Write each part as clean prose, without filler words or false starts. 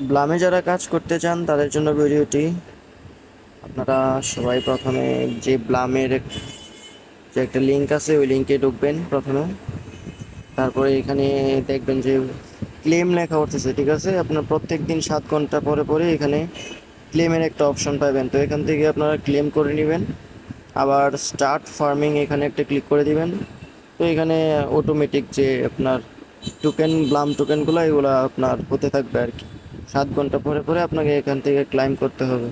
ব্লামে যারা কাজ করতে চান তাদের জন্য ভিডিওটি। আপনারা সবাই প্রথমে যে ব্লামের যে একটা লিঙ্ক আছে ওই লিঙ্কে ঢুকবেন প্রথমে। তারপরে এখানে দেখবেন যে ক্লেম লেখা উঠতেছে, ঠিক আছে? আপনার প্রত্যেক দিন 7 ঘন্টা পরে পরে এখানে ক্লেমের একটা অপশন পাবেন, তো এখান থেকে আপনারা ক্লেম করে নেবেন। আবার স্টার্ট ফার্মিং এখানে একটা ক্লিক করে দিবেন। তো এখানে অটোমেটিক যে আপনার টোকেন ব্লাম টোকেনগুলো এগুলো আপনার হতে থাকবে আর কি। 7 ঘন্টা পরে পরে আপনাকে এখান থেকে ক্লাইম করতে হবে।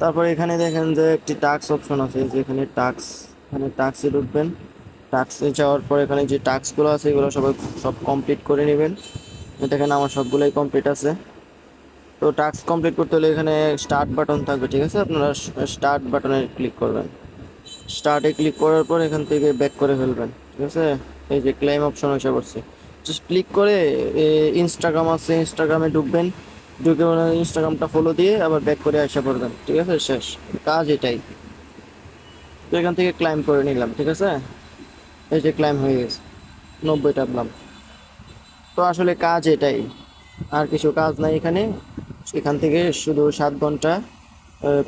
তারপর এখানে দেখেন যে একটি টাস্ক অপশন আছে, যেখানে টাস্ক, এখানে টাস্কে ঢুকবেন। টাস্কে যাওয়ার পর এখানে যে টাস্কগুলো আছে এগুলো সব কমপ্লিট করে নেবেন। দেখেন আমার সবগুলোই কমপ্লিট আছে। তো টাস্ক কমপ্লিট করতে হলে এখানে স্টার্ট বাটন থাকবে, ঠিক আছে? আপনারা স্টার্ট বাটনে ক্লিক করবেন। স্টার্টে ক্লিক করার পর এখান থেকে ব্যাক করে ফেলবেন, ঠিক আছে? এই যে ক্লেম অপশন এসে পড়ছে, জাস্ট ক্লিক করে ইনস্টাগ্রাম আছে, ইনস্টাগ্রামে ঢুকবেন। ঢুকে ইনস্টাগ্রামটা ফলো দিয়ে আবার ব্যাক করে আসা পড়বেন, ঠিক আছে? শেষ কাজ এটাই। তো এখান থেকে ক্লাইম করে নিলাম, ঠিক আছে? এই যে ক্লাইম হয়ে গেছে 90টা পেলাম। তো আসলে কাজ এটাই, আর কিছু কাজ নাই এখানে। এখান থেকে শুধু 7 ঘন্টা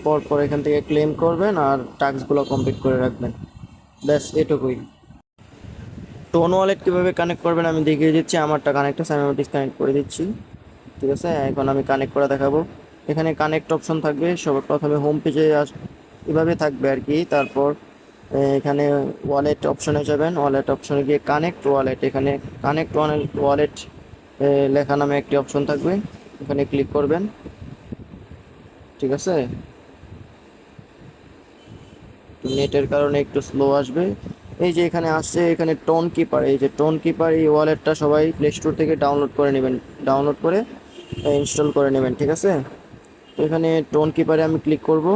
পর পর এখান থেকে ক্লেম করবেন আর টাস্কগুলো কমপ্লিট করে রাখবেন, ব্যাস এটুকুই। টোন ওয়ালেট কীভাবে কানেক্ট করবেন আমি দেখিয়ে দিচ্ছি। আমারটা কানেক্ট আছে, আমি ডিসকানেক্ট করে দিচ্ছি, ঠিক আছে? এখন আমি কানেক্ট করে দেখাবো। এখানে কানেক্ট অপশন থাকবে, সবার প্রথমে হোম পেজে এভাবে থাকবে আর কি। তারপর এখানে ওয়ালেট অপশনে যাবেন, ওয়ালেট অপশনে গিয়ে কানেক্ট ওয়ালেট, এখানে কানেক্ট ওয়ালেট লেখা নামে একটি অপশন থাকবে, এখানে ক্লিক করবেন, ঠিক আছে? নেটের কারণে একটু স্লো আসবে। এই যে এখানে আসছে, এখানে টোন কিপার, এই যে টোন কিপার এই ওয়ালেটটা সবাই প্লে স্টোর থেকে ডাউনলোড করে নেবেন, ডাউনলোড করে ইনস্টল করে নেবেন, ঠিক আছে? তো এখানে টোন কিপারে আমি ক্লিক করব,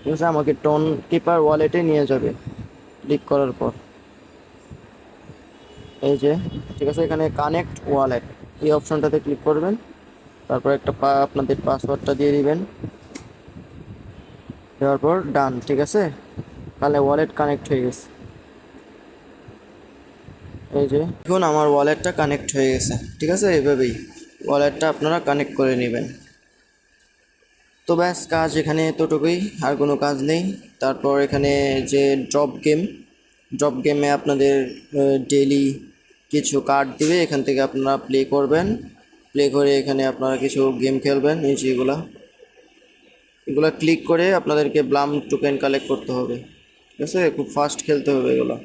ঠিক আছে? আমাকে টোন কিপার ওয়ালেটে নিয়ে যাবে ক্লিক করার পর। এই যে, ঠিক আছে, এখানে কানেক্ট ওয়ালেট এই অপশনটাতে ক্লিক করবেন। তারপর একটা আপনাদের পাসওয়ার্ডটা দিয়ে দিবেন, দেওয়ার পর ডান, ঠিক আছে? তাহলে ওয়ালেট কানেক্ট হয়ে গেছে। এই যে দেখুন আমার ওয়ালেটটা কানেক্ট হয়ে গেছে, ঠিক আছে? এইভাবেই ওয়ালেটটা আপনারা কানেক্ট করে নেবেন। তো ব্যাস কাজ এখানে এতটুকুই, আর কোনো কাজ নেই। তারপর এখানে যে ড্রপ গেমে আপনাদের ডেইলি কিছু কার্ড দিবে, এখান থেকে আপনারা প্লে করবেন। প্লে করে এখানে আপনারা কিছু গেম খেলবেন। এই যে এগুলা ক্লিক করে আপনাদেরকে ব্লাম টোকেন কালেক্ট করতে হবে, ঠিক আছে? খুব ফাস্ট খেলতে হবে এগুলো।